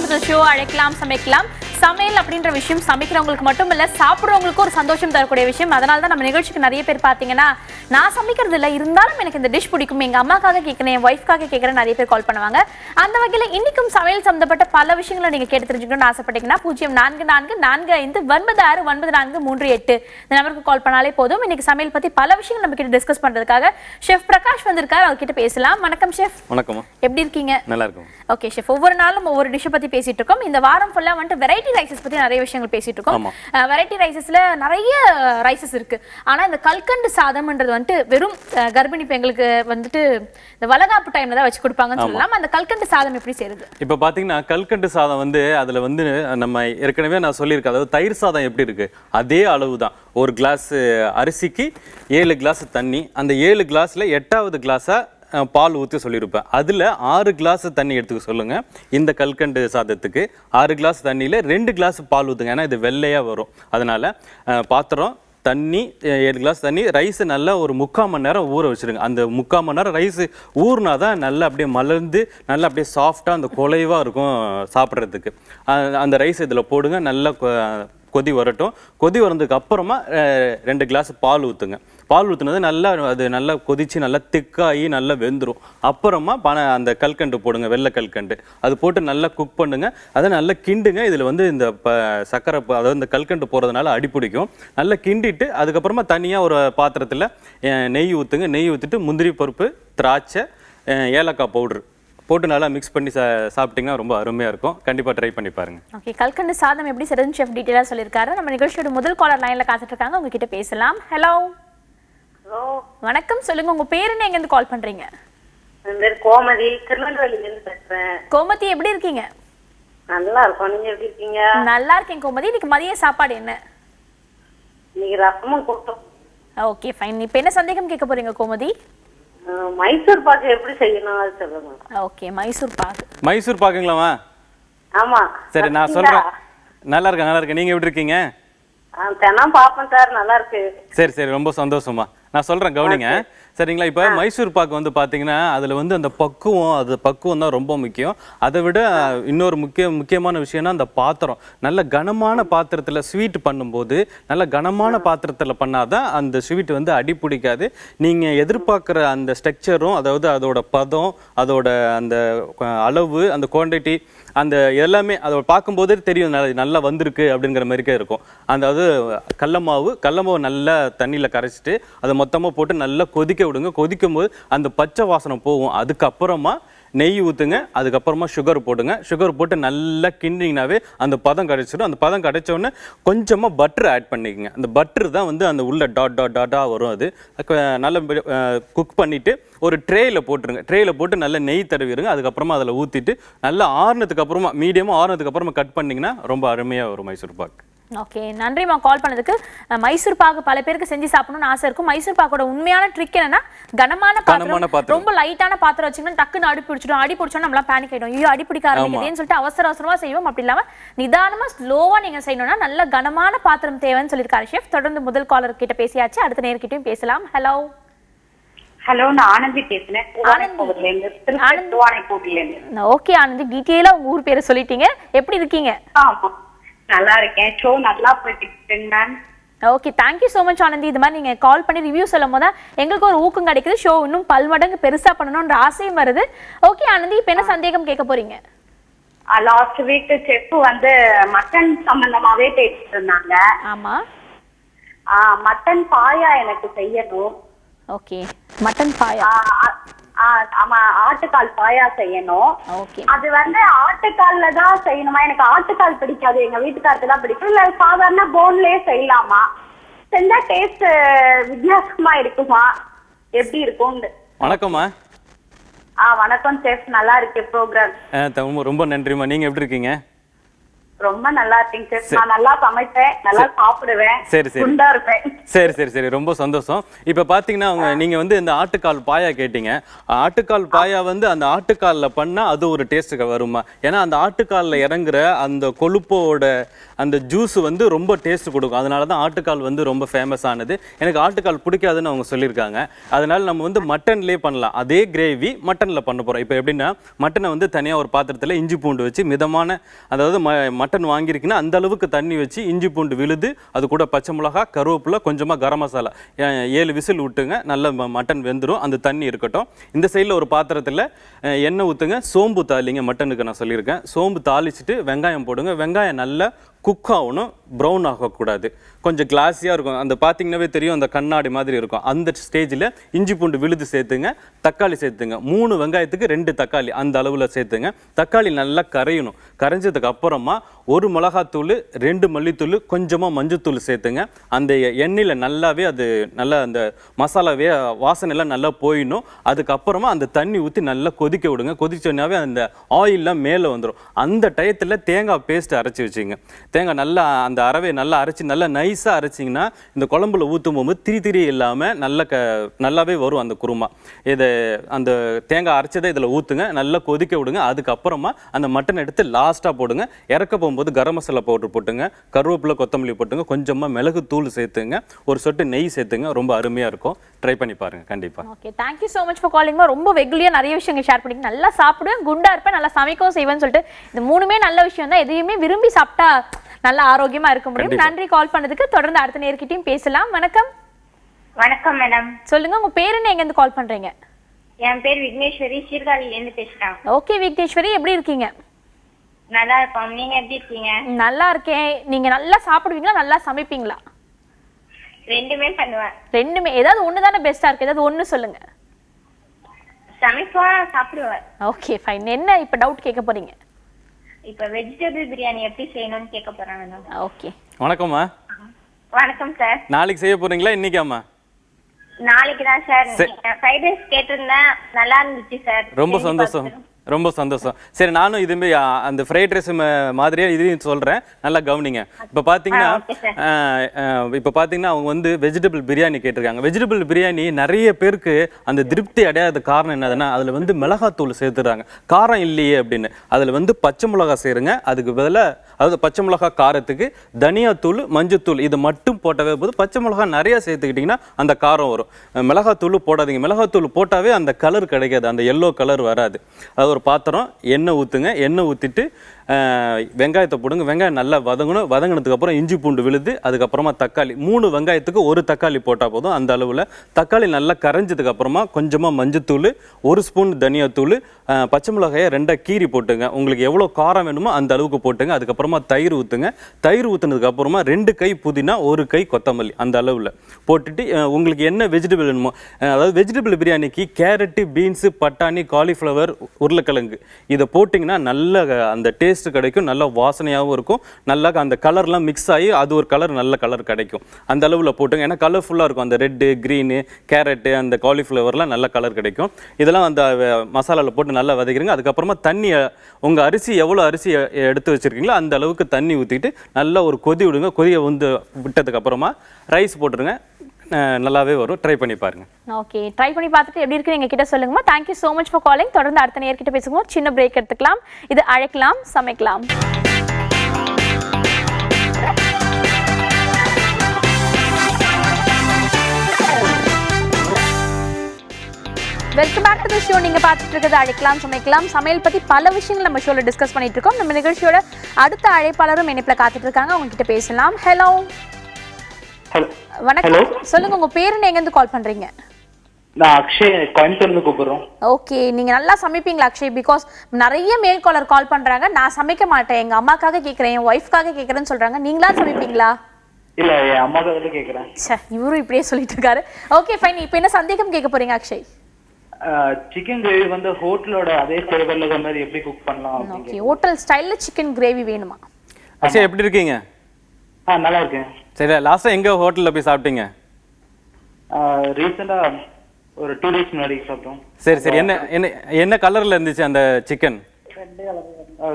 முதல் ஷோ அழைக்கலாம் சமைக்கலாம். சமையல் அப்படின்ற விஷயம் சமைக்கிறவங்களுக்கு மட்டும் இல்ல, சாப்பிட்றவங்களுக்கு ஒரு சந்தோஷம் தரக்கூடிய விஷயம். அதனால தான் நம்ம நிகழ்ச்சிக்கு நிறைய பேர் பார்த்தீங்கன்னா, நான் சமைக்கிறது இல்லை, இருந்தாலும் எனக்கு இந்த டிஷ் பிடிக்கும், எங்கள் அம்மாக்காக கேட்குறேன், என் ஒய்ஃப்காக கேட்குறேன், நிறைய பேர் கால் பண்ணுவாங்க. அந்த வகையில் இன்னைக்கும் சமையல் சம்பந்தப்பட்ட பல விஷயங்களை நீங்கள் கேட்டு தெரிஞ்சுக்கணும்னு ஆசைப்பட்டீங்கன்னா 0444459438 இந்த நம்பருக்கு கால் பண்ணாலே போதும். இன்னைக்கு சமையல் பற்றி பல விஷயங்கள் நம்ம கிட்ட டிஸ்கஸ் பண்ணுறதுக்காக ஷெஃப் பிரகாஷ் வந்திருக்காரு, அவர்கிட்ட பேசலாம். வணக்கம் ஷெஃப். வணக்கம். எப்படி இருக்கீங்க? நல்லா இருக்கும். ஓகே ஷெஃப், ஒவ்வொரு நாளும் ஒவ்வொரு டிஷ் பற்றி பேசிட்டு இருக்கோம். இந்த வாரம் ஃபுல்லாக வந்துட்டு வெரைட்டி ரைசஸ் பத்தி நிறைய விஷயங்கள் பேசிட்டு இருக்கோம். வெரைட்டி ரைசஸ்ல நிறைய ரைசஸ் இருக்கு. ஆனா இந்த கல்கண்டு சாதம்ன்றது வந்துட்டு வெறும் கர்ப்பிணி பெண்களுக்கு வந்துட்டு இந்த வளகாப்பு டைம்ல தான் வச்சு கொடுப்பாங்கன்னு சொல்லலாம். அந்த கல்கண்டு சாதம் எப்படி செய்யுது? இப்ப பாத்தீங்கன்னா கல்கண்டு சாதம் வந்து அதுல வந்து நம்ம ஏற்கனவே நான் சொல்லியிருக்கேன், அதாவது தயிர் சாதம் எப்படி இருக்கு அதே அளவு தான். ஒரு கிளாஸ் அரிசிக்கு 7 கிளாஸ் தண்ணி, அந்த 7 கிளாஸ்ல 8வது கிளாஸா பால் ஊற்றி சொல்லியிருப்பேன். அதில் 6 கிளாஸ் தண்ணி எடுத்துக்க சொல்லுங்கள். இந்த கல்கண்டு சாதத்துக்கு 6 கிளாஸ் தண்ணியில் 2 கிளாஸ் பால் ஊற்றுங்க, ஏன்னா இது வெள்ளையாக வரும். அதனால் பாத்திரம், தண்ணி, 7 கிளாஸ் தண்ணி, ரைஸு நல்லா ஒரு 3/4 மணி நேரம் ஊற வச்சுருங்க. அந்த 3/4 மணி நேரம் ரைஸு ஊறினா தான் நல்லா அப்படியே மலர்ந்து நல்லா அப்படியே சாஃப்டாக அந்த குலைவாக இருக்கும் சாப்பிட்றதுக்கு. அந்த ரைஸ் இதில் போடுங்க, நல்லா கொதி வரட்டும். கொதி வரதுக்கு அப்புறமா 2 கிளாஸ் பால் ஊற்றுங்க. பால் ஊற்றுனது நல்லா அது நல்லா கொதித்து நல்லா திக்காகி நல்லா வெந்துடும். அப்புறமா அந்த கல்கண்டு போடுங்க, வெள்ளை கல்கண்டு. அது போட்டு நல்லா குக் பண்ணுங்க, அதை நல்லா கிண்டுங்க. இதில் வந்து இந்த சக்கரை, அதாவது இந்த கல்கண்டு போகிறதுனால அடி பிடிக்கும். நல்லா கிண்டிட்டு அதுக்கப்புறமா தனியாக ஒரு பாத்திரத்தில் நெய் ஊற்றுங்க. நெய் ஊற்றிட்டு முந்திரி பருப்பு, திராட்சை, ஏலக்காய் பவுட்ரு போட்டு நல்லா மிக்ஸ் பண்ணி சாப்பிட்டீங்கன்னா ரொம்ப அருமையாக இருக்கும். கண்டிப்பாக ட்ரை பண்ணி பாருங்க. ஓகே, கல்கண்டு சாதம் எப்படி செய்யறதுன்னு ஷெஃப் டீட்டெயிலாக சொல்லியிருக்காரு. நம்ம நிகழ்ச்சியோட முதல் காலர் லைனில் காத்துட்டு இருக்காங்க, உங்ககிட்ட பேசலாம். ஹலோ வணக்கம், சொல்லுங்க உங்க பேர் என்ன, எங்கேருந்து கால் பண்றீங்க? கோமதி, திருநெல்வேலியிலிருந்து பேசுறேன். கோமதி, எப்படி இருக்கீங்க? நல்லா இருக்கும், நீங்க எப்படி இருக்கீங்க? நல்லா இருக்கேன் கோமதி. இன்னைக்கு மதிய சாப்பாடு என்ன? இன்னைக்கு ரசமும் கூட்டம். Okay fine. இப்போ என்ன சந்தேகம் கேட்க போறீங்க கோமதி? மைசூர் பாக்கு எப்படி செய்யணும் அது சொல்லுங்க. ஓகே, மைசூர் பாக்கு. மைசூர் பாக்குங்களாமா? ஆமா. சரி, நான் சொல்றேன். நல்லா இருக்கேன், நல்லா இருக்கேன். நீங்க எப்படி இருக்கீங்க? தினம் பாப்பேன் சார், நல்லா இருக்கு. சரி சரி, ரொம்ப சந்தோஷமா. நான் சொல்றேன், கவனிங்க. சரிங்களா? இப்போ மைசூர் பாக்கு வந்து பார்த்தீங்கன்னா அதில் வந்து அந்த பக்குவம் தான் ரொம்ப முக்கியம். அதை விட இன்னொரு முக்கியமான விஷயம்னா அந்த பாத்திரம். நல்ல கனமான பாத்திரத்தில் ஸ்வீட் பண்ணும்போது நல்ல கனமான பாத்திரத்தில் பண்ணாதான் அந்த ஸ்வீட் வந்து அடி பிடிக்காது. நீங்கள் எதிர்பார்க்குற அந்த ஸ்ட்ரக்சரும், அதாவது அதோட பதம், அதோட அந்த அளவு, அந்த குவான்டிட்டி, அந்த எல்லாமே அதை பார்க்கும்போதே தெரியும் நல்லா வந்திருக்கு அப்படிங்கிற மாதிரிக்கே இருக்கும். அதாவது கடல மாவு நல்லா தண்ணியில் கரைச்சிட்டு அதை மொத்தமாக போட்டு நல்லா கொதிக்க விடுங்க. கொதிக்கும் போது அந்த பச்சை வாசனை போகும். அதுக்கப்புறமா நெய் ஊற்றுங்க, அதுக்கப்புறமா சுகர் போடுங்க. சுகர் போட்டு நல்லா கிண்டிங்கனாவே அந்த பதம் கிடைச்சிடும். அந்த பதம் கிடைச்சோடனே கொஞ்சமாக பட்டர் ஆட் பண்ணிக்கோங்க. அந்த பட்டர் தான் வந்து அந்த உள்ள டாட்டாக வரும். அது நல்லா குக் பண்ணிவிட்டு ஒரு ட்ரேயில் போட்டுருங்க. ட்ரேயில் போட்டு நல்லா நெய் தடவிடுங்க. அதுக்கப்புறமா அதில் ஊற்றிட்டு நல்லா ஆறுனதுக்கு அப்புறமா, மீடியமாக ஆறுனதுக்கு அப்புறமா கட் பண்ணிங்கன்னா ரொம்ப அருமையாக வரும் மைசூர் பாக்கு. ஓகே, நன்றிம்மா கால் பண்ணதுக்கு. மைசூர் பாக்கு பல பேருக்கு செஞ்சு சாப்பிடணும்னு ஆசை இருக்கும். மைசூர் பாக்கோட உண்மையான ட்ரிக் என்னன்னா, கனமான பாத்திரம், ரொம்ப லைட்டான பாத்திரம் வச்சுக்கணும். டக்குன்னு அடி பிடிச்சோம் நம்மளாம் பேனிக் ஆயிடும். ஐயோ அடி பிடிக்க ஆரம்பிக்குதுன்னு சொல்லிட்டு அவசரமா செய்வோம். அப்படி இல்லாம நிதானமா ஸ்லோவா நீங்க செய்யணும்னா நல்ல கனமான பாத்திரம் தேவைன்னு சொல்லியிருக்காரு ஷெஃப். தொடர்ந்து முதல் காலர் கிட்ட பேசியாச்சு, அடுத்த நேர்கிட்டயும் பேசலாம். ஹலோ நான் ஆனந்தி பேசுறேன். ஓகே ஆனந்தி, டீட்டெயிலா உங்க ஊர் பேரை சொல்லிட்டீங்க. எப்படி இருக்கீங்க? நல்லா இருக்கேன். ஷோ நல்லா போயிட்டு ma'am. Okay, thank you so much Anandhi. இது மாதிரி நீங்க கால் பண்ணி ரிவ்யூ சொல்லும் போது எங்களுக்கு ஒரு ஊக்கம் கிடைக்குது. ஷோ இன்னும் பல்மடங்கு பெருசா பண்ணணும்ன்ற ஆசையும் வருது. ஓகே ஆனந்தி, இப்ப என்ன சந்தேகம் கேட்க போறீங்க? லாஸ்ட் வீக் செஃப் வந்து மட்டன் சம்பந்தமாவே பேசிட்டு இருந்தாங்க. ஆமா, மட்டன் பாயா எனக்கு செய்யணும். ஓகே, மட்டன் பாயா. ஆமா, ஆட்டுக்கால் பாயா செய்யணும். ஓகே, அது வந்து ஆட்டுக்கால்ல தான் செய்யணுமா? எனக்கு ஆட்டுக்கால் பிடிக்காது, எங்க வீட்டுக்காருக்கு தான் பிடிக்கும். இல்ல சாதாரண போன்லயே செய்யலாமா? செஞ்சா டேஸ்ட் வித்தியாசமா இருக்குமா? எப்படி இருக்கும்? வணக்கம்மா. வணக்கம் செஃப், நல்லா இருக்கு ப்ரோக்ராம். ரொம்ப நன்றிம்மா. நீங்க எப்படி இருக்கீங்க? ரொம்ப நல்லா இருக்கீங்க சார். நான் நல்லா சமைப்பேன், நல்லா சாப்பிடுவேன், சரி சரி குண்டா இருப்பேன். சரி சரி சரி ரொம்ப சந்தோஷம். இப்ப பாத்தீங்கன்னா நீங்க வந்து இந்த ஆட்டுக்கால் பாயா கேட்டீங்க. ஆட்டுக்கால் பாயா வந்து அந்த ஆட்டுக்கால்ல பண்ணா அது ஒரு டேஸ்ட்டுக்கு வருமா? ஏன்னா அந்த ஆட்டுக்கால்ல இறங்குற அந்த கொழுப்போட அந்த ஜூஸ் வந்து ரொம்ப டேஸ்ட் கொடுக்கும். அதனால தான் ஆட்டுக்கால் வந்து ரொம்ப ஃபேமஸ் ஆனது. எனக்கு ஆட்டுக்கால் பிடிக்காதுன்னு அவங்க சொல்லியிருக்காங்க. அதனால நம்ம வந்து மட்டன்லேயே பண்ணலாம். அதே கிரேவி மட்டனில் பண்ண போகிறோம். இப்போ எப்படின்னா மட்டனை வந்து தனியாக ஒரு பாத்திரத்தில் இஞ்சி பூண்டு வச்சு மிதமான, அதாவது மட்டன் வாங்கியிருக்குன்னா அந்த அளவுக்கு தண்ணி வச்சு இஞ்சி பூண்டு விழுது, அது கூட பச்சை மிளகா, கருவேப்பிலை, கொஞ்சமாக கரம் மசாலா 7 விசில் விட்டுங்க. நல்ல மட்டன் வெந்துடும். அந்த தண்ணி இருக்கட்டும். இந்த சைடில் ஒரு பாத்திரத்தில் எண்ணெய் ஊற்றுங்க. சோம்பு தாளிங்க. மட்டனுக்கு நான் சொல்லியிருக்கேன். சோம்பு தாளிச்சுட்டு வெங்காயம் போடுங்க. வெங்காயம் நல்லா குக் ஆகணும், ப்ரௌன் ஆகக்கூடாது. கொஞ்சம் கிளாஸியாக இருக்கும். அந்த பார்த்தீங்கன்னாவே தெரியும், அந்த கண்ணாடி மாதிரி இருக்கும். அந்த ஸ்டேஜில் இஞ்சி பூண்டு விழுது சேர்த்துங்க. தக்காளி சேர்த்துங்க. 3 வெங்காயத்துக்கு 2 தக்காளி அந்த அளவில் சேர்த்துங்க. தக்காளி நல்லா கரையணும். கரைஞ்சதுக்கு அப்புறமா 1 மிளகாத்தூள், 2 மல்லித்தூள், கொஞ்சமாக மஞ்சத்தூள் சேர்த்துங்க. அந்த எண்ணெயில் நல்லாவே அது நல்லா அந்த மசாலாவே வாசனைலாம் நல்லா போயிடணும். அதுக்கப்புறமா அந்த தண்ணி ஊற்றி நல்லா கொதிக்க விடுங்க. கொதிச்சோன்னாவே அந்த ஆயிலெலாம் மேலே வந்துடும். அந்த டயத்தில் தேங்காய் பேஸ்ட் அரைச்சி வச்சுங்க. தேங்காய் நல்லா அந்த அரவை நல்லா அரைச்சி நல்லா நைஸாக அரைச்சிங்கன்னா இந்த குழம்புல ஊற்றும் போகும்போது திரி இல்லாமல் நல்லாவே வரும் அந்த குருமா. இதை அந்த தேங்காய் அரைச்சதை இதில் ஊற்றுங்க. நல்லா கொதிக்க விடுங்க. அதுக்கப்புறமா அந்த மட்டன் எடுத்து லாஸ்ட்டாக போடுங்க. இறக்க போகும்போது கரம் மசாலா பவுடர் போட்டுங்க. கருவேப்பிலை, கொத்தமல்லி போட்டுங்க. கொஞ்சமாக மிளகு தூள் சேர்த்துங்க. ஒரு சொட்டு நெய் சேர்த்துங்க. ரொம்ப அருமையாக இருக்கும். ட்ரை பண்ணி பாருங்க கண்டிப்பாக. Okay, thank you so much for calling. ரொம்ப வெகுலியாக நிறைய விஷயங்கள் ஷேர் பண்ணிங்க. நல்லா சாப்பிடுவேன், குண்டா இருப்பேன், நல்லா சமைக்கவும் செய்வேன்னு சொல்லிட்டு இது 3மே நல்ல விஷயம் தான். எதையுமே விரும்பி சாப்பிட்டா நல்லா ஆரோக்கியமா இருக்க முடியும். நன்றி கால் பண்ணதுக்கு. தொடர்ந்து அடுத்த நேர்கிட்டயும் பேசலாம். வணக்கம். வணக்கம் மேடம். சொல்லுங்க, உங்க பேர் என்ன, எங்க இருந்து கால் பண்றீங்க? என் பேர் விக்னேஸ்வரி, சீர்காழில இருந்து பேசுறேன். ஓகே விக்னேஸ்வரி, எப்படி இருக்கீங்க? நல்லா இருக்கோம். நீங்க எப்படி இருக்கீங்க? நல்லா இருக்கேன். நீங்க நல்லா சாப்பிடுவீங்களா, நல்லா சமைப்பீங்களா? ரெண்டுமே பண்ணுவேன். ரெண்டுமே. ஏதாவது ஒண்ணு தானே பெஸ்டா இருக்கு, ஏதாவது ஒண்ணு சொல்லுங்க. சமைப்பேன், சாப்பிடுவேன். Okay fine. என்ன இப்ப டவுட் கேட்க போறீங்க? இப்ப வெஜிடபிள் பிரியாணி எப்படி செய்யணும்னு கேட்க போறேன் மேடம். ஓகே. வணக்கம்மா. வணக்கம் சார். நாளைக்கு செய்ய போறீங்களா இன்னைக்காம்மா? நாளைக்கு தான் சார். ஃப்ரைட் ரைஸ் கேட்டிருந்தேன், நல்லா இருந்துச்சு சார். ரொம்ப சந்தோஷம், ரொம்ப சந்தோஷம். சரி, நானும் இதுமே அந்த ஃப்ரைட் ரைஸ் மாதிரியே இதையும் சொல்கிறேன், நல்லா கவனிங்க. இப்போ பார்த்தீங்கன்னா அவங்க வந்து வெஜிடபிள் பிரியாணி கேட்டிருக்காங்க. வெஜிடபிள் பிரியாணி நிறைய பேருக்கு அந்த திருப்தி அடையாத காரணம் என்னதுன்னா அதில் வந்து மிளகாத்தூள் சேர்த்துறாங்க. காரம் இல்லையே அப்படின்னு. அதில் வந்து பச்சை மிளகா சேருங்க. அதுக்கு பதிலாக அதாவது பச்சை மிளகா காரத்துக்கு தனியாத்தூள், மஞ்சத்தூள் இது மட்டும் போட்டவே போது. பச்சை மிளகா நிறையா சேர்த்துக்கிட்டிங்கன்னா அந்த காரம் வரும். மிளகாத்தூள் போடாதீங்க. மிளகாத்தூள் போட்டாவே அந்த கலர் கிடைக்காது, அந்த எல்லோ கலர் வராது. அது ஒரு பாத்திரம், எண்ணெய் ஊற்றுங்க. எண்ணெய் ஊற்றிட்டு வெங்காயத்தை போடுங்க. வெங்காயம் நல்லா வதங்கணும். வதங்கினதுக்கு அப்புறம் இஞ்சி பூண்டு விழுது, அதுக்கப்புறமா தக்காளி. 3 வெங்காயத்துக்கு 1 தக்காளி போட்டால் போதும். அந்த அளவில் தக்காளி நல்லா கரைஞ்சதுக்கு அப்புறமா கொஞ்சமாக மஞ்சத்தூள், 1 ஸ்பூன் தனியாத்தூள், பச்சை மிளகாயை 2 கீரி போட்டுங்க. உங்களுக்கு எவ்வளோ காரம் வேணுமோ அந்த அளவுக்கு போட்டுங்க. அதுக்கப்புறமா தயிர் ஊற்றுங்க. தயிர் ஊற்றுனதுக்கு அப்புறமா 2 கை புதினா, 1 கை கொத்தமல்லி அந்த அளவில் போட்டுட்டு உங்களுக்கு என்ன வெஜிடபிள் வேணுமோ, அதாவது வெஜிடபிள் பிரியாணிக்கு கேரட்டு, பீன்ஸு, பட்டாணி, காலிஃப்ளவர், உருளைக்கிழங்கு இதை போட்டிங்கன்னா நல்ல அந்த டேஸ்ட் கிடைக்கும். நல்ல வாசனையாகவும் இருக்கும். நல்லா அந்த கலர்லாம் மிக்ஸ் ஆகி அது ஒரு கலர், நல்ல கலர் கிடைக்கும். அந்த அளவில் போட்டுங்க. ஏன்னா கலர்ஃபுல்லாக இருக்கும். அந்த ரெட்டு, க்ரீனு, கேரட்டு, அந்த காலிஃப்ளவர்லாம் நல்ல கலர் கிடைக்கும். இதெல்லாம் அந்த மசாலாவில் போட்டு நல்லா வதக்கிடுங்க. அதுக்கப்புறமா தண்ணி, உங்கள் அரிசி எவ்வளோ அரிசி எடுத்து வச்சுருக்கீங்களோ அந்த அளவுக்கு தண்ணி ஊற்றிட்டு நல்லா ஒரு கொதி விடுங்க. கொதியை வந்து விட்டதுக்கு அப்புறமா ரைஸ் போட்டுருங்க. நல்லாவே வரும். ட்ரை பண்ணி பாருங்க. ஓகே, ட்ரை பண்ணி பார்த்துட்டு எப்படி இருக்கு எங்க கிட்ட சொல்லுங்கம்மா. Thank you so much for calling. தொடர்ந்து அடுத்த நேர்கிட்ட பேசுங்க. சின்ன பிரேக் எடுத்துக்கலாம். இது அழைக்கலாம் சமைக்கலாம். Welcome back to the show. நீங்க பார்த்துட்டு இருக்கிறது அழைக்கலாம் சமைக்கலாம். சமையல் பத்தி பல விஷயங்கள் நம்ம ஷோல டிஸ்கஸ் பண்ணிட்டு இருக்கோம். நம்ம நிகழ்ச்சியோட அடுத்த அழைப்பாளரும் இணைப்புல காத்துட்டு இருக்காங்க. அவங்க கிட்ட பேசலாம். ஹலோ. வணக்கம். சொல்லுங்க, உங்க பேரு, எங்க இருந்து கால் பண்றீங்க? நான் அக்ஷய், கோயம்புத்தூர்ல இருந்து கூப்பிடுறோம். ஓகே, நீங்க நல்லா சமைப்பீங்களா அக்ஷய்? பிகாஸ் நிறைய மேல் காலர் கால் பண்றாங்க. நான் சமைக்க மாட்டேன், எங்க அம்மாக்காக கேக்குறேன், என் ஒய்ஃப்காக கேக்குறேன்னு சொல்றாங்க. நீங்களா சமைப்பீங்களா? இல்ல, என் அம்மாக்காக கேக்குறேன். இவரும் இப்படியே சொல்லிட்டு இருக்காரு. Okay fine. இப்போ என்ன சந்தேகம் கேட்க போறீங்க அக்ஷய்? சிக்கன் கிரேவி வந்து ஹோட்டலோட அதே ஃப்ளேவர்ல இருக்க மாதிரி எப்படி குக் பண்ணலாம்? ஓகே, ஹோட்டல் ஸ்டைல்ல சிக்கன் கிரேவி வேணுமா? அக்ஷய் எப்படி இருக்கீங்க? நல்லா இருக்கேன். சரி, லாஸ்டா எங்க ஹோட்டல்ல போய் சாப்பிட்டீங்க? ரீசெண்டா ஒரு 2 days முன்னாடி சாப்பிட்டோம். சரி சரி. என்ன என்ன என்ன கலர்ல இருந்துச்சு அந்த சிக்கன்?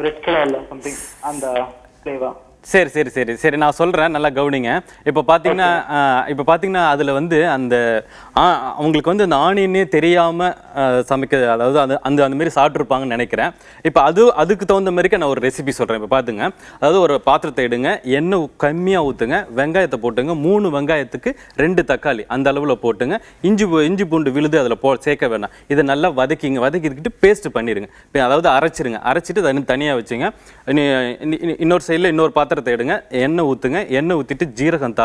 ரெட் கலர்ல சம்திங். அந்த ஃப்ளேவா? சரி சரி சரி சரி நான் சொல்கிறேன், நல்லா கவனிங்க. இப்போ பார்த்தீங்கன்னா அதில் வந்து அந்த அவங்களுக்கு வந்து அந்த ஆனியனே தெரியாமல் சமைக்க, அதாவது அந்த மாதிரி சாப்பிட்ருப்பாங்கன்னு நினைக்கிறேன். இப்போ அதுக்கு தகுந்த மாதிரிக்கு நான் ஒரு ரெசிபி சொல்கிறேன். இப்போ பார்த்துங்க, அதாவது ஒரு பாத்திரத்தை எடுங்க, எண்ணெய் கம்மியாக ஊற்றுங்க, வெங்காயத்தை போட்டுங்க, 3 வெங்காயத்துக்கு 2 தக்காளி அந்த அளவில் போட்டுங்க, இஞ்சி பூண்டு விழுது அதில் சேர்க்க வேண்டாம். இதை நல்லா வதக்கிக்கிட்டு பேஸ்ட் பண்ணிடுங்க. அதாவது அரைச்சிட்டு அதை தனியாக வச்சுங்க. இன்னொரு சைடில் இன்னொரு பாத்திரத்தை எடுங்க, எண்ணெய் ஊற்றுங்க, எண்ணெய் ஊற்றிட்டு ஜீரகம்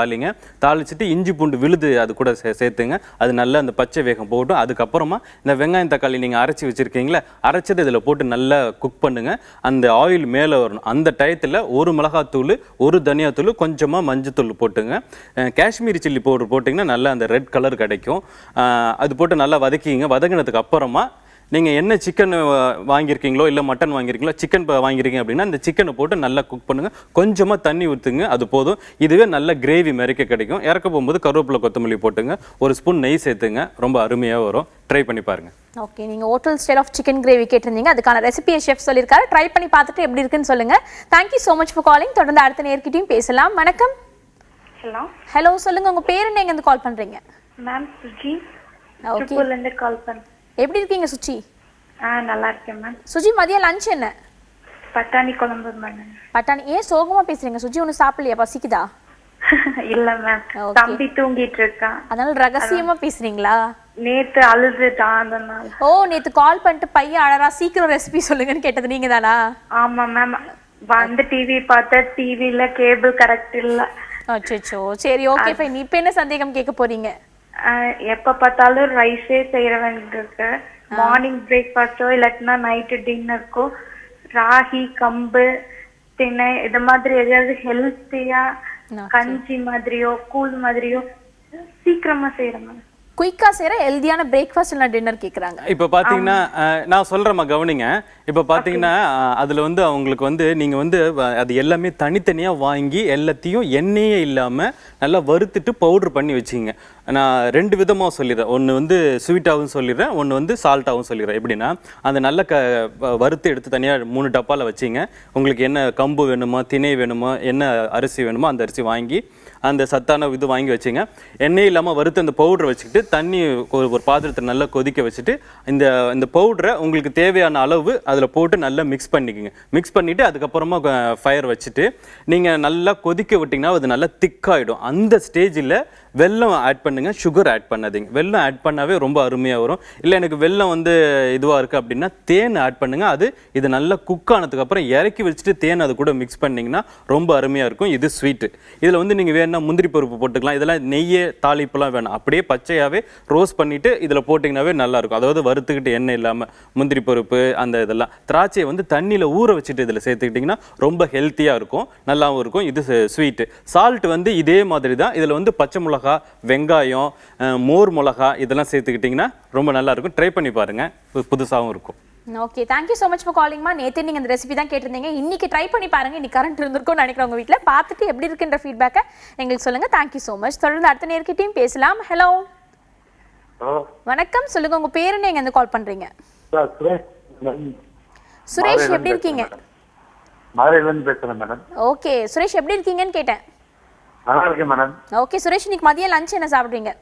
தாளிச்சிட்டு இஞ்சி பூண்டு விழுது அது கூட சேர்த்துங்க. அது நல்லா அந்த பச்சை வேகம் போட்டும். அதுக்கப்புறமா இந்த வெங்காயம் தக்காளி நீங்கள் அரைச்சி வச்சுருக்கீங்களே, அரைச்சது இதில் போட்டு நல்லா குக் பண்ணுங்க. அந்த ஆயில் மேலே வரணும். அந்த டயத்தில் 1 மிளகாத்தூள், 1 தனியாத்தூள், கொஞ்சமாக மஞ்சத்தூள் போட்டுங்க. காஷ்மீரி சில்லி பவுடர் போட்டிங்கன்னா நல்லா அந்த ரெட் கலர் கிடைக்கும். அது போட்டு நல்லா வதங்கினதுக்கு அப்புறமா நீங்கள் என்ன சிக்கன் வாங்கியிருக்கீங்களோ இல்லை மட்டன் வாங்கியிருக்கீங்களோ, சிக்கன் வாங்கியிருக்கீங்க அப்படின்னா இந்த சிக்கனை போட்டு நல்லா குக் பண்ணுங்கள். கொஞ்சமாக தண்ணி ஊற்றுங்க, அது போதும். இதுவே நல்ல கிரேவி மாதிரிக்க கிடைக்கும். இறக்க போகும்போது கருவேப்பிலை கொத்தமல்லி போட்டுங்க, 1 ஸ்பூன் நெய் சேர்த்துங்க. ரொம்ப அருமையாக வரும். ட்ரை பண்ணி பாருங்கள். ஓகே, நீங்கள் hotel style of chicken gravy கேட்டிருந்தீங்க, அதுக்கான ரெசிபியை ஷெஃப் சொல்லியிருக்காரு. ட்ரை பண்ணி பார்த்துட்டு எப்படி இருக்குன்னு சொல்லுங்கள். Thank you so much for calling. தொடர்ந்து அடுத்த நேர்கிட்டையும் பேசலாம். வணக்கம். ஹலோ, சொல்லுங்கள், உங்கள் பேர் என்ன, எங்கேருந்து கால் பண்ணுறீங்க? மேம் சுஜி. ஓகே, கால் பண்ணுறேன். எப்படி இருக்கீங்க சுச்சி? நல்லா இருக்கேன் மேம். சுஜி, மதியம் லஞ்ச் என்ன? பட்டாணி குழம்பு மேம். பட்டாணி. ஏன் சோகமா பேசுறீங்க சுஜி? ஒன்றும் சாப்பிடலையா? பசிக்குதா? இல்ல மேம், தம்பி தூங்கிட்டு இருக்கான், அதனால ரகசியமா பேசுறீங்களா? நேத்து அழுதுட்டான் அதனால. ஓ, நேத்து கால் பண்ணிட்டு பையன் அழறா, சீக்கிரம் ரெசிபி சொல்லுங்கன்னு கேட்டது நீங்க தானா? ஆமா மேம், வந்து டிவி பார்த்த, டிவில கேபிள் கரெக்ட் இல்ல. அச்சோ, சரி, ஓகே ஃபைன். இப்போ என்ன சந்தேகம் கேட்க போறீங்க? எப்ப பார்த்தாலும் ரைஸே செய்யற வேண்டியிருக்கு. மார்னிங் பிரேக்ஃபாஸ்டோ இல்லாட்டினா நைட்டு டின்னருக்கோ ராகி, கம்பு, திணை இது மாதிரி எதாவது ஹெல்த்தியா கஞ்சி மாதிரியோ கூழ் மாதிரியோ சீக்கிரமா செய்யறேன். குயிக்கா செய்யற ஹெல்தியான பிரேக்ஃபாஸ்ட் இல்ல டின்னர் கேக்குறாங்க. இப்போ பாத்தீங்கன்னா நான் சொல்றேம்மா கவனிங்க. இப்போ பாத்தீங்கன்னா அதுல வந்து அவங்களுக்கு வந்து நீங்க வந்து அது எல்லாமே தனித்தனியா வாங்கி எல்லாத்தையும் எண்ணெயே இல்லாம நல்லா வறுத்துட்டு பவுடர் பண்ணி வச்சிங்க. நான் 2 விதமாக சொல்லிடுறேன். ஒன்று வந்து ஸ்வீட்டாகவும் சொல்லிடுறேன், ஒன்று வந்து சால்ட்டாகவும் சொல்லிடுறேன். எப்படின்னா அந்த நல்ல வறுத்து எடுத்து தனியாக 3 டப்பாவில் வச்சிங்க. உங்களுக்கு என்ன கம்பு வேணுமோ, திணை வேணுமோ, என்ன அரிசி வேணுமோ அந்த அரிசி வாங்கி அந்த சத்தான இது வாங்கி வச்சுங்க. எண்ணெய் இல்லாமல் வறுத்து அந்த பவுடரை வச்சுக்கிட்டு தண்ணி ஒரு பாத்திரத்தை நல்லா கொதிக்க வச்சுட்டு இந்த பவுடரை உங்களுக்கு தேவையான அளவு அதில் போட்டு நல்லா மிக்ஸ் பண்ணிக்கோங்க. மிக்ஸ் பண்ணிவிட்டு அதுக்கப்புறமா ஃபயர் வச்சுட்டு நீங்கள் நல்லா கொதிக்க விட்டிங்கன்னா அது நல்லா திக்காகிடும். அந்த ஸ்டேஜில் வெல்லம் ஆட் பண்ணுங்க, சுகர் ஆட் பண்ணாதீங்க. வெல்லம் ஆட் பண்ணாவே ரொம்ப அருமையாக வரும். இல்லை எனக்கு வெல்லம் வந்து இதுவாக இருக்குது அப்படின்னா தேன் ஆட் பண்ணுங்க. இது நல்லா குக் ஆனதுக்கு அப்புறம் இறக்கி வச்சுட்டு தேன் அது கூட மிக்ஸ் பண்ணிங்கன்னா ரொம்ப அருமையாக இருக்கும். இது ஸ்வீட்டு. இதில் வந்து நீங்கள் வேணும்னா முந்திரி பருப்பு போட்டுக்கலாம். இதெல்லாம் நெய்யே தாளிப்புலாம் வேணும், அப்படியே பச்சையாகவே ரோஸ்ட் பண்ணிவிட்டு இதில் போட்டிங்கனாவே நல்லாயிருக்கும். அதாவது வறுத்துக்கிட்டு எண்ணெய் இல்லாமல் முந்திரி பருப்பு அந்த இதெல்லாம் திராட்சையை வந்து தண்ணியில் ஊற வச்சுட்டு இதில் சேர்த்துக்கிட்டிங்கன்னா ரொம்ப ஹெல்த்தியாக இருக்கும், நல்லாவும் இருக்கும். இது ஸ்வீட்டு. சால்ட் வந்து இதே மாதிரி தான். இதில் வந்து பச்சை மிளகா, வெங்காயம், மோர் மிளகா இதெல்லாம் சேர்த்துக்கிட்டிங்கன்னா ரொம்ப நல்லா இருக்கும். ட்ரை பண்ணி பாருங்க, புதுசாகவும் இருக்கும். Okay, thank you so much for காலிங்மா. நேற்று நீங்கள் இந்த ரெசிபி தான் கேட்டிருந்தீங்க, இன்னைக்கு ட்ரை பண்ணி பாருங்க. இன்னைக்கு கரண்ட் இருந்திருக்கும்னு நினைக்கிறேன். உங்கள் வீட்டில் பார்த்துட்டு எப்படி இருக்குன்ற ஃபீட்பேக்கை எங்களுக்கு சொல்லுங்க. Thank you so much. தொடர்ந்து அடுத்த நேர்கிட்டையும் பேசலாம். ஹலோ, வணக்கம். சொல்லுங்க, உங்க பேர் என்ன, எங்க இருந்து கால் பண்றீங்க? சுரேஷ், எப்படி இருக்கீங்க? ஓகே சுரேஷ், எப்படி இருக்கீங்கன்னு கேட்டேன். நல்லா இருக்கேன் மேடம். ஓகே சுரேஷ், இன்னைக்கு மதியம் லஞ்ச் என்ன சாப்பிடுறீங்க?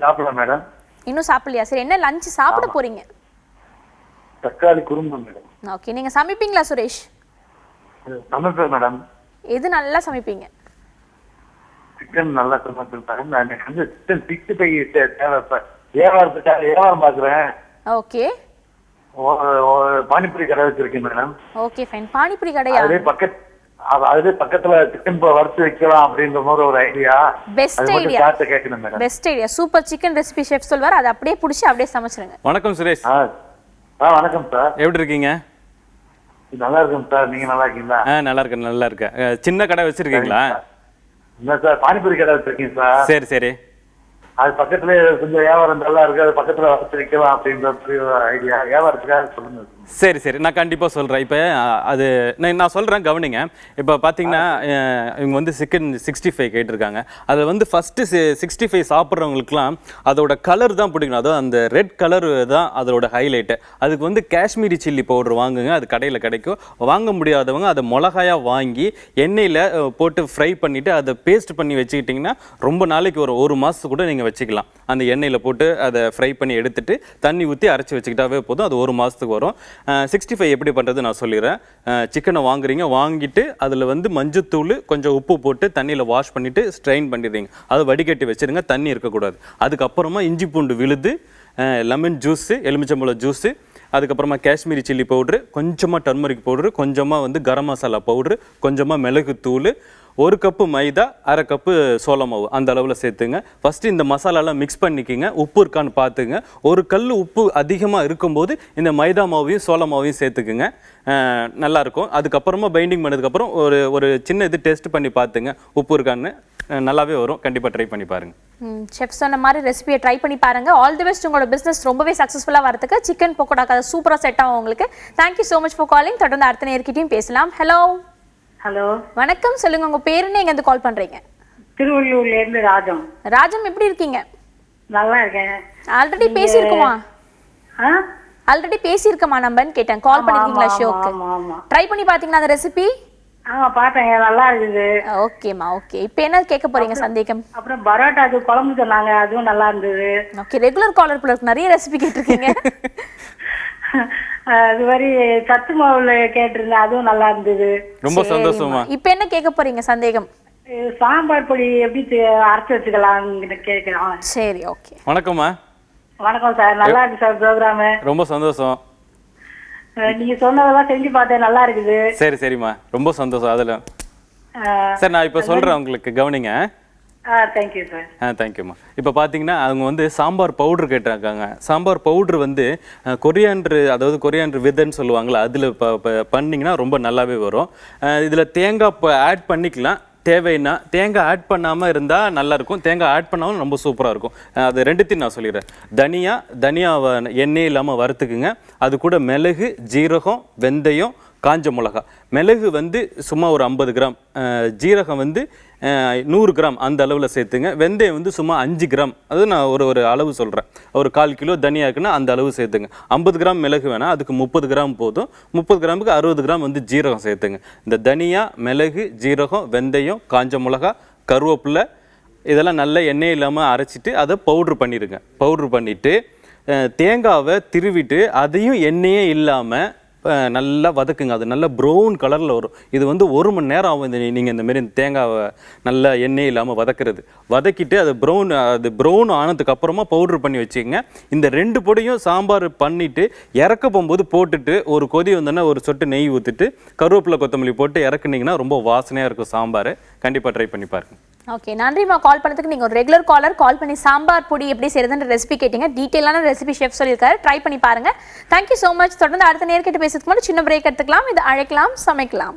சாப்பிடல மேடம். இன்னும் சாப்பிடலையா? சரி, என்ன லஞ்ச் சாப்பிட போறீங்க? தக்காளி குருமா மேடம். ஓகே, நீங்க சமைப்பீங்களா சுரேஷ்? சமைப்பேன் மேடம். எது நல்லா சமைப்பீங்க? சிக்கன் நல்லா சமைப்பேன். நான் வந்து சிக்கன் 65 வியாபாரம் பார்க்குறேன். ஓகே, பானிபூரி கடை வச்சிருக்கேன் மேடம். Okay fine. பானிபூரி கடையா? அதுவே பக்கத்துல சிக்கன் வறுத்து வைக்கலாம் அப்படின்ற மாதிரி ஒரு ஐடியா. பெஸ்ட் ஐடியா, கேட்கணும் madam. Best idea. Super chicken recipe chef சொல்வார், அதை அப்படியே புடிச்சு அப்படியே சமைச்சிருங்க. வணக்கம் சுரேஷ். வணக்கம் சார், எப்படி இருக்கீங்க? நல்லா இருக்கேன் சார், நீங்க நல்லா இருக்கீங்களா? நல்லா இருக்கேன், நல்லா இருக்கேன். சின்ன கடை வச்சிருக்கீங்களா? இல்ல சார், பானிபூரி கடை வச்சிருக்கீங்க சார். சரி சரி. அது பக்கத்துல கொஞ்சம் வியாபாரம் நல்லா இருக்கு, அது பக்கத்துல வச்சு வைக்கலாம் அப்படின்ற ஐடியா. வியாபாரத்துக்காக சொல்லுங்க. சரி சரி, நான் கண்டிப்பாக சொல்கிறேன். இப்போ அது நான் சொல்கிறேன், கவனிங்க. இப்போ பார்த்தீங்கன்னா இவங்க வந்து சிக்கன் 65 கேட்டிருக்காங்க. அதில் வந்து ஃபஸ்ட்டு 65 சாப்பிட்றவங்களுக்குலாம் அதோட கலர் தான் பிடிக்கணும். அதாவது அந்த ரெட் கலர் தான் அதோட ஹைலைட்டு. அதுக்கு வந்து காஷ்மீரி சில்லி பவுடர் வாங்குங்க, அது கடையில் கிடைக்கும். வாங்க முடியாதவங்க அதை மிளகாயாக வாங்கி எண்ணெயில் போட்டு ஃப்ரை பண்ணிவிட்டு அதை பேஸ்ட் பண்ணி வச்சுக்கிட்டிங்கன்னா ரொம்ப நாளைக்கு ஒரு மாதத்துக்கு கூட நீங்கள் வச்சுக்கலாம். அந்த எண்ணெயில் போட்டு அதை ஃப்ரை பண்ணி எடுத்துட்டு தண்ணி ஊற்றி அரைச்சி வச்சுக்கிட்டாவே போதும், அது ஒரு மாதத்துக்கு வரும். 65 எப்படி பண்ணுறது நான் சொல்லிடுறேன். சிக்கனை வாங்குறீங்க, வாங்கிட்டு அதில் வந்து மஞ்சத்தூள் கொஞ்சம் உப்பு போட்டு தண்ணியில் வாஷ் பண்ணிவிட்டு ஸ்ட்ரெயின் பண்ணிடுறீங்க. அதை வடிகட்டி வச்சுருங்க, தண்ணி இருக்கக்கூடாது. அதுக்கப்புறமா இஞ்சி பூண்டு விழுது, லெமன் ஜூஸு, எலுமிச்சம்பழம் ஜூஸு, அதுக்கப்புறமா காஷ்மீரி சில்லி பவுட்ரு, கொஞ்சமாக டர்மரிக் பவுட்ரு, கொஞ்சமாக வந்து கரம் மசாலா பவுட்ரு, கொஞ்சமாக மிளகுத்தூள், 1 கப்பு மைதா, 1/2 கப்பு சோள மாவு, அந்த அளவில் சேர்த்துங்க. ஃபஸ்ட்டு இந்த மசாலாலாம் மிக்ஸ் பண்ணிக்கிங்க, உப்பு இருக்கான்னு பார்த்துங்க. ஒரு கல் உப்பு அதிகமாக இருக்கும்போது இந்த மைதா மாவையும் சோள மாவையும் சேர்த்துக்குங்க, நல்லாயிருக்கும். அதுக்கப்புறமா பைண்டிங் பண்ணதுக்கப்புறம் ஒரு சின்ன இது டெஸ்ட் பண்ணி பார்த்துங்க, உப்பு இருக்கான்னு. நல்லாவே வரும், கண்டிப்பாக ட்ரை பண்ணி பாருங்கள். செஃப் சொன்ன மாதிரி ரெசிபியை ட்ரை பண்ணி பாருங்க. All the best. உங்களோட பிசினஸ் ரொம்பவே சக்ஸஸ்ஃபுல்லாக வரதுக்கு சிக்கன் பக்கோடாக்கு அது சூப்பராக செட் ஆகும் உங்களுக்கு. Thank you so much for calling. தொடர்ந்து அடுத்த நேர்கிட்டையும் பேசலாம். ஹலோ ஹலோ, வணக்கம். சொல்லுங்க, உங்க பேர் என்ன, எங்கேருந்து கால் பண்றீங்க? திருவள்ளூர்ல இருந்து ராஜம். ராஜம், எப்படி இருக்கீங்க? நல்லா இருக்கேன். ஆல்ரெடி பேசியிருக்குமா? ஆல்ரெடி பேசியிருக்கமா நம்பன்னு கேட்டேன். கால் பண்ணிருக்கீங்களா ஷோக்கு? ட்ரை பண்ணி பாத்தீங்களா அந்த ரெசிபி? பாத்தேங்க, நல்லா இருக்குது. ஓகேமா, ஓகே. இப்போ என்ன கேட்க போறீங்க சந்தேகம்? அப்புறம் பரோட்டாக்கு குழம்பு சொன்னாங்க, அதுவும் நல்லா இருந்தது. ஓகே, ரெகுலர் காலர் போல இருக்கு, நிறைய ரெசிபி கேட்டிருக்கீங்க. அது மாதிரி சத்து மாவுல கேட்டிருந்தேன், அதுவும் நல்லா இருந்தது. ரொம்ப சந்தோஷமா. இப்போ என்ன கேட்க போறீங்க சந்தேகம்? சாம்பார் பொடி எப்படி அரைச்சு வச்சுக்கலாம் கேட்கலாம். சரி, ஓகே. வணக்கம்மா. வணக்கம் சார், நல்லா இருக்கு சார் ப்ரோக்ராமு. ரொம்ப சந்தோஷம். நீங்க சொன்னதெல்லாம் செஞ்சு பார்த்தேன், நல்லா இருக்குது. சரி சரிம்மா, ரொம்ப சந்தோஷம். அதில் சார் நான் இப்போ சொல்கிறேன் உங்களுக்கு, கவனிங்க. Thank you sir. தேங்க்யூம்மா. இப்போ பார்த்தீங்கன்னா அவங்க வந்து சாம்பார் பவுட்ரு கேட்டிருக்காங்க. சாம்பார் பவுட்ரு வந்து கொரியாண்ட்ரு, அதாவது கொரியாண்ட்ரு விதைன்னு சொல்லுவாங்களா, அதில் பண்ணிங்கன்னா ரொம்ப நல்லாவே வரும். இதில் தேங்காய் ஆட் பண்ணிக்கலாம் தேவைன்னா. தேங்காய் ஆட் பண்ணாமல் இருந்தால் நல்லாயிருக்கும், தேங்காய் ஆட் பண்ணாலும் ரொம்ப சூப்பராக இருக்கும். அது ரெண்டுத்தையும் நான் சொல்லிடுறேன். தனியாவை எண்ணெய் இல்லாமல் வறுத்துக்குங்க. அது கூட மிளகு, ஜீரகம், வெந்தயம், காஞ்ச மிளகா. மிளகு வந்து சும்மா ஒரு 50 கிராம், ஜீரகம் வந்து 100 கிராம் அந்த அளவில் சேர்த்துங்க. வெந்தயம் வந்து சும்மா 5 கிராம், அது நான் ஒரு அளவு சொல்கிறேன். ஒரு 1/4 கிலோ தனியாக இருக்குன்னா அந்த அளவு சேர்த்துங்க. 50 கிராம் மிளகு வேணால், அதுக்கு 30 கிராம் போதும். 30 கிராமுக்கு 60 கிராம் வந்து ஜீரகம் சேர்த்துங்க. இந்த தனியா, மிளகு, ஜீரகம், வெந்தயம், காஞ்ச மிளகா, கருவேப்பிலை இதெல்லாம் நல்ல எண்ணெய் இல்லாமல் அரைச்சிட்டு அதை பவுட்ரு பண்ணிடுங்க. பவுட்ரு பண்ணிவிட்டு தேங்காவை திருவிட்டு அதையும் எண்ணெயே இல்லாமல் நல்லா வதக்குங்க. அது நல்லா ப்ரௌன் கலரில் வரும். இது வந்து 1 மணி நேரம் ஆகும் நீங்கள் இந்தமாரி தேங்காவை நல்லா எண்ணெய் இல்லாமல் வதக்கிறது. வதக்கிட்டு அது ப்ரௌன் ஆனதுக்கு அப்புறமா பவுட்ரு பண்ணி வச்சுக்கோங்க. இந்த 2 பொடியும் சாம்பார் பண்ணிவிட்டு இறக்க போகும்போது போட்டுட்டு ஒரு கொதி வந்தோன்னா ஒரு சொட்டு நெய் ஊற்றிட்டு கருவேப்பிலை கொத்தமல்லி போட்டு இறக்குனீங்கன்னா ரொம்ப வாசனையாக இருக்கும் சாம்பார். கண்டிப்பாக ட்ரை பண்ணி பாருங்கள். ஓகே, நன்றிம்மா கால் பண்ணதுக்கு. நீங்கள் ஒரு ரெகுலர் காலர், கால் பண்ணி சாம்பார் பொடி எப்படி செய்யறதுன்ற ரெசிபி கேட்டீங்க. டீட்டெயிலான ரெசிபி ஷெஃப் சொல்லியிருக்காரு, ட்ரை பண்ணி பாருங்க. Thank you so much. தொடர்ந்து அடுத்த நேர்கிட்ட பேசுறதுக்கு முன்னாடி சின்ன பிரேக் எடுத்துக்கலாம். இது அழைக்கலாம் சமைக்கலாம்.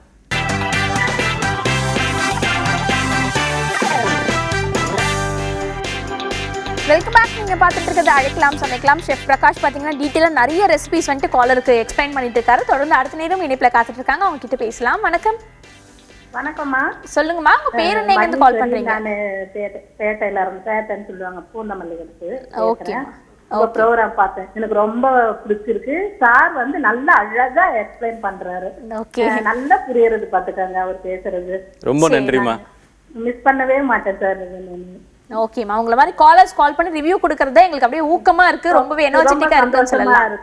Welcome back. நீங்கள் பார்த்துட்டு இருக்கிறது அழைக்கலாம் சமைக்கலாம். ஷெஃப் பிரகாஷ் பார்த்தீங்கன்னா டீட்டெயிலாக நிறைய ரெசிபிஸ் வந்துட்டு காலருக்கு எக்ஸ்பிளைன் பண்ணிட்டு இருக்காரு. தொடர்ந்து அடுத்த நேரம் இணைப்பில் காத்துட்டு இருக்காங்க, அவங்க கிட்ட பேசலாம். வணக்கம். வணக்கம்மா. சொல்லுங்கம்மா, உங்க பேர் என்ன, எங்க கால் பண்றீங்க? நான் பேட்டையில இருந்து பேட்டைன்னு சொல்லுவாங்க, பூந்தமல்லிகளுக்கு. ஓகே, உங்க ப்ரோக்ராம் பார்த்தேன், எனக்கு ரொம்ப பிடிச்சிருக்கு. சார் வந்து நல்லா அழகா எக்ஸ்பிளைன் பண்றாரு. ஓகே, நல்லா புரியுறது பாத்துக்காங்க அவர் பேசுறது. ரொம்ப நன்றிமா. மிஸ் பண்ணவே மாட்டேன் சார். ஓகேமா, உங்கள மாதிரி காலர்ஸ் கால் பண்ணி ரிவ்யூ கொடுக்கறதே எங்களுக்கு அப்படியே ஊக்கமா இருக்கு, ரொம்பவே எனர்ஜெட்டிக்கா இருக்குன்னு சொல்லலாம்.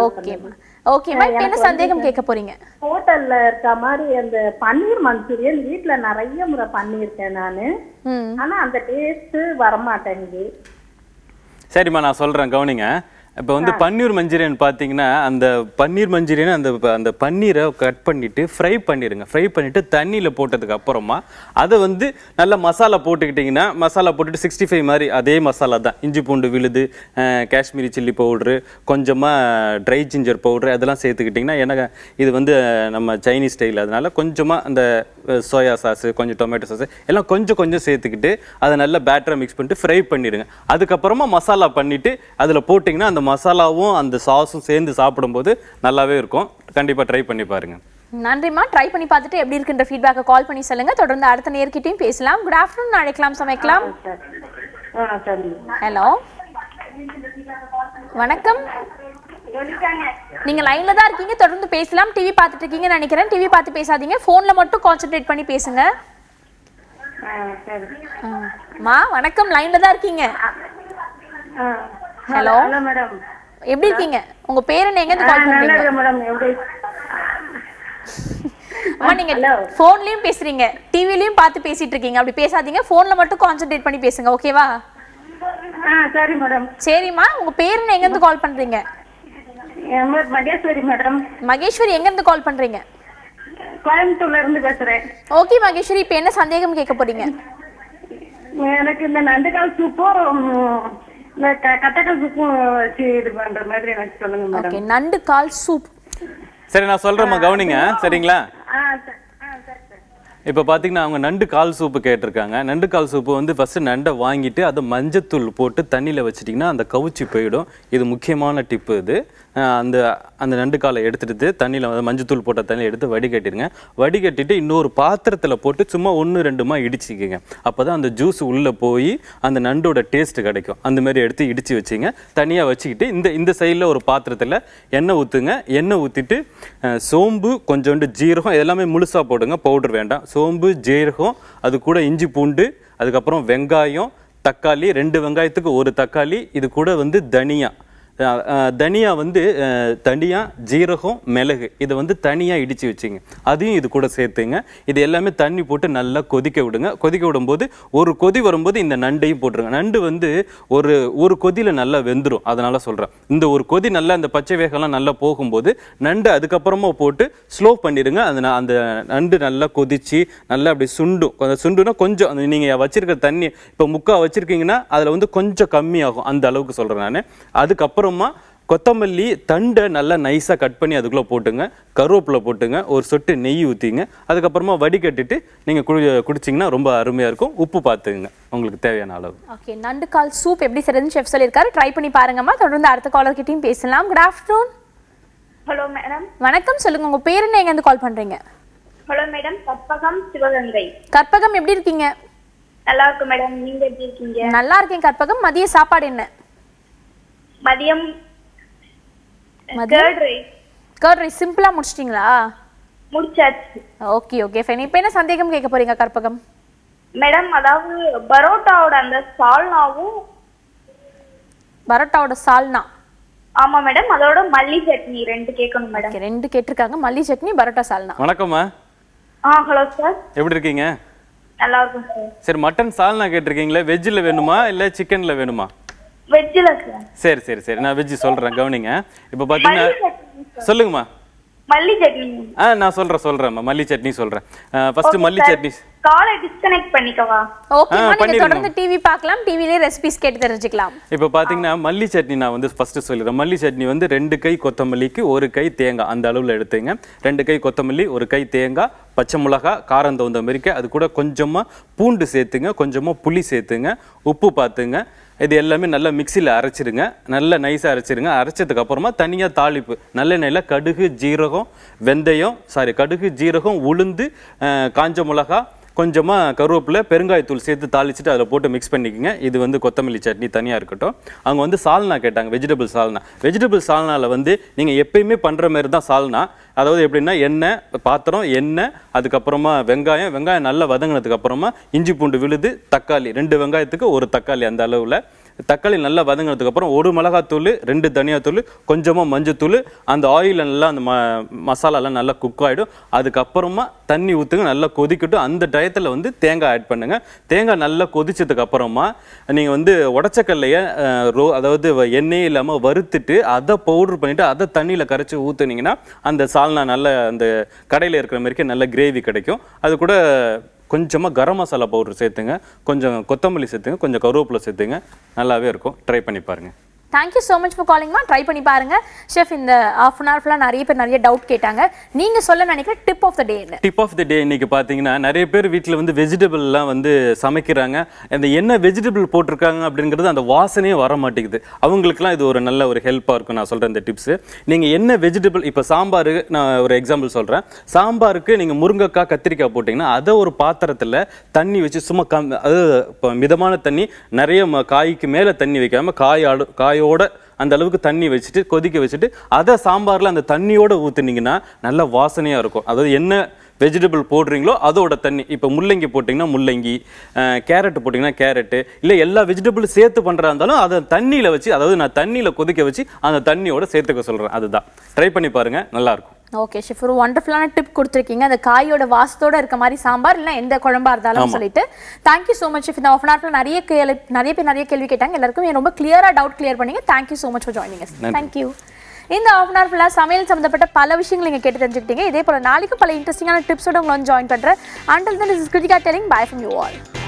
ஓகேமா, ஓகேமா. இப்போ என்ன சந்தேகம் கேட்க போறீங்க? ஹோட்டல்ல இருக்க மாதிரி அந்த பன்னீர் மஞ்சூரியன் வீட்ல நிறைய முறை பண்ணியிருக்கேன் நானு. ஆனா அந்த டேஸ்ட் வர மாட்டேங்குது. சரிம்மா, நான் சொல்றேன், கவனிங்க. இப்போ வந்து பன்னீர் மஞ்சூரியன் பார்த்தீங்கன்னா அந்த பன்னீர் மஞ்சூரியன் அந்த பன்னீரை கட் பண்ணிவிட்டு ஃப்ரை பண்ணிடுங்க. ஃப்ரை பண்ணிவிட்டு தண்ணியில் போட்டதுக்கு அப்புறமா அதை வந்து நல்லா மசாலா போட்டுக்கிட்டிங்கன்னா, மசாலா போட்டுட்டு 65 மாதிரி அதே மசாலா தான். இஞ்சி பூண்டு விழுது, காஷ்மீரி சில்லி பவுட்ரு, கொஞ்சமாக ட்ரை ஜிஞ்சர் பவுட்ரு அதெல்லாம் சேர்த்துக்கிட்டிங்கன்னா, எனக்கு இது வந்து நம்ம சைனீஸ் ஸ்டைல், அதனால கொஞ்சமாக அந்த சோயா சாஸு, கொஞ்சம் டொமேட்டோ சாஸு எல்லாம் கொஞ்சம் சேர்த்துக்கிட்டு அதை நல்லா பேட்டரை மிக்ஸ் பண்ணிட்டு ஃப்ரை பண்ணிடுங்க. அதுக்கப்புறமா மசாலா பண்ணிவிட்டு அதில் போட்டிங்கன்னா அந்த மசாலாவும் அந்த சாஸும் சேர்ந்து சாப்பிடும்போது நல்லாவே இருக்கும். கண்டிப்பாக ட்ரை பண்ணி பாருங்க. நன்றிம்மா. ட்ரை பண்ணி பார்த்துட்டு எப்படி இருக்குன்ற ஃபீட்பேக்கை கால் பண்ணி சொல்லுங்க. தொடர்ந்து அடுத்த நேர்கிட்டையும் பேசலாம். குட் ஆஃப்டர்நூன் அழைக்கலாம், சமைக்கலாம். ஹலோ, வணக்கம். நீங்க லைன்ல தான் இருக்கீங்க, தொடர்ந்து பேசலாம். டிவி பார்த்துட்டு இருக்கீங்கன்னு நினைக்கிறேன். டிவி பார்த்து பேசாதீங்க, போன்ல மட்டும் கான்சென்ட்ரேட் பண்ணி பேசுங்க. மா வணக்கம், லைன்ல தான் இருக்கீங்க. ஹலோ மேடம், எப்படி இருக்கீங்க? உங்க பேர் என்ன, எங்க இருந்து கால் பண்றீங்க? மேடம் எப்படி? அம்மா நீங்க போன்லயும் பேசுறீங்க, டிவிலயும் பார்த்து பேசிட்டு இருக்கீங்க. அப்படி பேசாதீங்க, போன்ல மட்டும் கான்சென்ட்ரேட் பண்ணி பேசுங்க, ஓகேவா? சரி மேடம். சரிம்மா, உங்க பேர் என்ன, எங்க இருந்து கால் பண்றீங்க? மகேஸ்வரி மேடம். மகேஸ்வரி, எங்க இருந்து கால் பண்றீங்க? கோயம்புத்தூர்ல இருந்து பேசுறேன். ஓகே மகேஸ்வரி, இப்போ என்ன சந்தேகம் கேட்க போறீங்க? எனக்கு இந்த நண்டுகால் சூப்பும் இந்த கத்தக்கால் சூப்பும் வச்சு இது பண்ற மாதிரி எனக்கு சொல்லுங்க மேடம். ஓகே, நண்டு கால் சூப். சரி, நான் சொல்கிறேம்மா, கவனிங்க. சரிங்களா? இப்போ பார்த்தீங்கன்னா அவங்க நண்டு கால் சூப்பு கேட்டிருக்காங்க. நண்டு கால் சூப்பு வந்து ஃபஸ்ட்டு நண்டை வாங்கிட்டு அதை மஞ்சத்தூள் போட்டு தண்ணியில் வச்சிட்டிங்கன்னா அந்த கவுச்சி போயிடும். இது முக்கியமான டிப்பு. இது அந்த அந்த நண்டு காலை எடுத்துகிட்டு தண்ணியில் மஞ்சத்தூள் போட்ட தண்ணியில் எடுத்து வடிகட்டிடுங்க. வடிகட்டிட்டு இன்னொரு பாத்திரத்தில் போட்டு சும்மா 1-2 இடிச்சிக்கங்க. அப்போ தான் அந்த ஜூஸ் உள்ளே போய் அந்த நண்டோட டேஸ்ட்டு கிடைக்கும். அந்த மாதிரி எடுத்து இடித்து வச்சிங்க. தனியாக வச்சுக்கிட்டு இந்த சைடில் ஒரு பாத்திரத்தில் எண்ணெய் ஊற்றுங்க. எண்ணெய் ஊற்றிட்டு சோம்பு, கொஞ்சோண்டு ஜீரகம், எல்லாமே முழுசாக போடுங்க, பவுடர் வேண்டாம். சோம்பு, ஜீரகம், அது கூட இஞ்சி பூண்டு, அதுக்கப்புறம் வெங்காயம், தக்காளி, 2 வெங்காயத்துக்கு 1 தக்காளி, இது கூட வந்து தனியா வந்து தனியா, ஜீரகம், மிளகு, இதை வந்து தனியாக இடித்து வச்சுங்க. அதையும் இது கூட சேர்த்துங்க. இது எல்லாமே தண்ணி போட்டு நல்லா கொதிக்க விடுங்க. கொதிக்க விடும்போது ஒரு கொதி வரும்போது இந்த நண்டையும் போட்டுருங்க. நண்டு வந்து ஒரு கொதியில் நல்லா வெந்துடும். அதனால சொல்கிறேன், இந்த ஒரு கொதி நல்லா இந்த பச்சை வேகம்லாம் நல்லா போகும்போது நண்டு அதுக்கப்புறமா போட்டு ஸ்லோ பண்ணிடுங்க. அந்த நண்டு நல்லா கொதிச்சு நல்லா அப்படி சுண்டுனா கொஞ்சம் அந்த நீங்கள் வச்சிருக்கிற தண்ணி இப்போ முக்கா வச்சுருக்கீங்கன்னா அதில் வந்து கொஞ்சம் கம்மியாகும். அந்த அளவுக்கு சொல்கிறேன் நான். அதுக்கப்புறமா கொத்தமல்லி தண்டை நல்லா நைஸாக கட் பண்ணி அதுக்குள்ளே போட்டுங்க. கருவேப்பிலை போட்டுங்க. ஒரு சொட்டு நெய் ஊற்றிங்க. அதுக்கப்புறமா வடிகட்டிட்டு நீங்கள் குடிச்சிங்கன்னா ரொம்ப அருமையாக இருக்கும். உப்பு பார்த்துங்க உங்களுக்கு தேவையான அளவு. ஓகே, நண்டு கால் சூப் எப்படி செய்யறதுன்னு செஃப் சொல்லியிருக்காரு. ட்ரை பண்ணி பாருங்கம்மா. தொடர்ந்து அடுத்த காலர் கிட்டையும் பேசலாம். Good afternoon. Hello madam. வணக்கம், சொல்லுங்க உங்க பேர் என்ன, எங்க இருந்து கால் பண்றீங்க? Hello madam, Karpagam, Sivaganga. கற்பகம், எப்படி இருக்கீங்க? நல்லா இருக்கு மேடம், நீங்க எப்படி இருக்கீங்க? நல்லா இருக்கேன் கற்பகம். மதிய சாப்பாடு என்ன? மதியம் கர்ட் ரைஸ். சிம்பிளா முடிச்சிட்டீங்களா? முடிச்சாச்சு. Okay okay fine. இப்போ என்ன சந்தேகம் கேட்க போறீங்க கற்பகம்? மேடம், அதாவது பரோட்டாவோட அந்த சால்னாவும். பரோட்டாவோட சால்னா? ஆமா மேடம், அதோட மல்லி சட்னி 2 கேட்கணும் மேடம். 2 கேட்டிருக்காங்க. மல்லி சட்னி, பரோட்டா சால்னா. வணக்கம்மா. Hello sir. எப்படி இருக்கீங்க? நல்லா இருக்கும் சார். சரி, மட்டன் சால்னா கேட்டிருக்கீங்களே, வெஜ்ஜில் வேணுமா இல்லை சிக்கனில் வேணுமா? வெஜ்ஜில் சார். சரி, நான் வெஜ்ஜி சொல்கிறேன், கவனிங்க. இப்போ பார்த்தீங்கன்னா சொல்லுங்கம்மா. மல்லி சட்னி. நான் சொல்றேன்மா, மல்லி சட்னி சொல்றேன். ஃபர்ஸ்ட் மல்லி சட்னி. காலை டிஸ்கனெக்ட் பண்ணிக்கவா? ஓகே, நீங்க தொடர்ந்து டிவி பார்க்கலாம். டிவிலே ரெசிபீஸ் கேட்டு தெரிஞ்சுக்கலாம். இப்போ பாத்தீங்கன்னா மல்லி சட்னி நான் வந்து ஃபர்ஸ்ட் சொல்லிடுறேன். மல்லி சட்னி வந்து 2 கை கொத்தமல்லிக்கு 1 கை தேங்காய், அந்த அளவில் எடுத்துங்க. 2 கை கொத்தமல்லி, 1 கை தேங்காய், பச்சை மிளகாய், காரம் தகுந்த மாதிரிக்கு, அது கூட கொஞ்சமா பூண்டு சேர்த்துங்க, கொஞ்சமா புளி சேர்த்துங்க, உப்பு பார்த்துங்க. இது எல்லாமே நல்லா மிக்சியில் அரைச்சிருங்க. நல்லா நைஸாக அரைச்சிருங்க. அரைச்சதுக்கு அப்புறமா தனியாக தாளிப்பு நல்லெண்ணெயில் கடுகு, ஜீரகம், உளுந்து, காஞ்ச மிளகா, கொஞ்சமாக கருவேப்பிலை, பெருங்காயத்தூள் சேர்த்து தாளிச்சுட்டு அதில் போட்டு மிக்ஸ் பண்ணிக்கோங்க. இது வந்து கொத்தமல்லி சட்னி தனியாக இருக்கட்டும். அவங்க வந்து சால்னா கேட்டாங்க, வெஜிடபிள் சால்னா. வெஜிடபிள் சால்னாவில் வந்து நீங்கள் எப்பயுமே பண்ணுற மாதிரி தான் சால்னா. அதாவது எப்படின்னா எண்ணெய், அதுக்கப்புறமா வெங்காயம் நல்லா வதங்கினதுக்கு அப்புறமா இஞ்சி பூண்டு விழுது, தக்காளி 2 வெங்காயத்துக்கு 1 தக்காளி, அந்த அளவில் தக்காளி நல்லா வதங்கினதுக்கு அப்புறம் 1 மிளகாத்தூள், 2 தனியாத்தூள், கொஞ்சமாக மஞ்சத்தூள், அந்த ஆயில் நல்லா அந்த மசாலாலாம் நல்லா குக் ஆகிடும். அதுக்கப்புறமா தண்ணி ஊற்றுங்க, நல்லா கொதிக்கட்டும். அந்த டயத்தில் வந்து தேங்காய் ஆட் பண்ணுங்கள். தேங்காய் நல்லா கொதிச்சதுக்கு அப்புறமா நீங்கள் வந்து உடச்சக்கல்லையை அதாவது எண்ணெயே இல்லாமல் வறுத்துட்டு அதை பவுடர் பண்ணிவிட்டு அதை தண்ணியில் கரைச்சி ஊற்றுனீங்கன்னா அந்த சால்னா நல்ல அந்த கடையில் இருக்கிற மாதிரிக்கு நல்ல கிரேவி கிடைக்கும். அது கூட கொஞ்சமாக கரம் மசாலா பவுடர் சேர்த்துங்க, கொஞ்சம் கொத்தமல்லி சேர்த்துங்க, கொஞ்சம் கருவேப்பிலை சேர்த்துங்க. நல்லாவே இருக்கும். ட்ரை பண்ணி பாருங்கள். தேங்க்யூ ஸோ மச் ஃபார் காலிங்மா. ட்ரை பண்ணி பாருங்க ஷெஃப். இந்த half அன் ஹவர் ஃபுல்லாக நிறைய பேர் நிறைய டவுட் கேட்டாங்க. நீங்க சொல்ல நினைக்கிற டிப் ஆஃப் த டே என்ன? டிப் ஆஃப் த டே இன்னைக்கு பார்த்தீங்கன்னா நிறைய பேர் வீட்டில் வந்து வெஜிடபிள்லாம் வந்து சமைக்கிறாங்க. அந்த என்ன வெஜிடபிள் போட்டிருக்காங்க அப்படிங்கிறது அந்த வாசனையே வர மாட்டேங்குது. அவங்களுக்குலாம் இது ஒரு நல்ல ஒரு ஹெல்ப்பாக இருக்கும். நான் சொல்கிறேன் இந்த டிப்ஸு. நீங்கள் என்ன வெஜிடபிள் இப்போ சாம்பார், நான் ஒரு எக்ஸாம்பிள் சொல்கிறேன். சாம்பாருக்கு நீங்கள் முருங்கைக்காய் கத்திரிக்காய் போட்டிங்கன்னா அதை ஒரு பாத்திரத்தில் தண்ணி வச்சு சும்மா அது இப்போ மிதமான தண்ணி, நிறைய காய்க்கு மேலே தண்ணி வைக்காமல் காயோட அந்த அளவுக்கு தண்ணி வச்சுட்டு கொதிக்க வச்சுட்டு அதை சாம்பாரில் அந்த தண்ணியோட ஊற்றுனீங்கன்னா நல்ல வாசனையாக இருக்கும். அதாவது என்ன வெஜிடபிள் போடுறீங்களோ அதோட தண்ணி. இப்போ முள்ளங்கி போட்டிங்கன்னா முள்ளங்கி, கேரட் போட்டிங்கன்னா கேரட்டு, இல்லை எல்லா வெஜிடபிளும் சேர்த்து பண்ணுறா இருந்தாலும் அதை தண்ணியில் வச்சு, அதாவது நான் தண்ணியில் கொதிக்க வச்சு அந்த தண்ணியோட சேர்த்துக்க சொல்கிறேன். அதுதான் ட்ரை பண்ணி பாருங்கள், நல்லாயிருக்கும். ஓகே ஷெஃப், ஒரு வண்டர்ஃபுல்லான டிப் கொடுத்துருக்கீங்க. அந்த காயோட வாசத்தோட இருக்க மாதிரி சாம்பார் இல்லை எந்த குழம்பா இருந்தாலும் சொல்லிட்டு. Thank you so much chef. இந்த ஆஃப் அன் ஹவர்ல நிறைய பேர் நிறைய கேள்வி கேட்டாங்க. எல்லாருக்கும் ரொம்ப கிளியரா டவுட் கிளியர் பண்ணீங்க. Thank you so much for joining us. Thank you. இந்த ஆஃப் அன் ஹவர் ஃபுல்லாக சமையல் சம்மந்தப்பட்ட பல விஷயங்கள் நீங்கள் கேட்டு தெரிஞ்சுக்கிட்டீங்க. இதே போல நாளைக்கு பல இன்ட்ரெஸ்டிங்கான டிப்ஸோட உங்களை ஜாயின் பண்ணுறேன். Until then, this is Kritika telling bye from you all.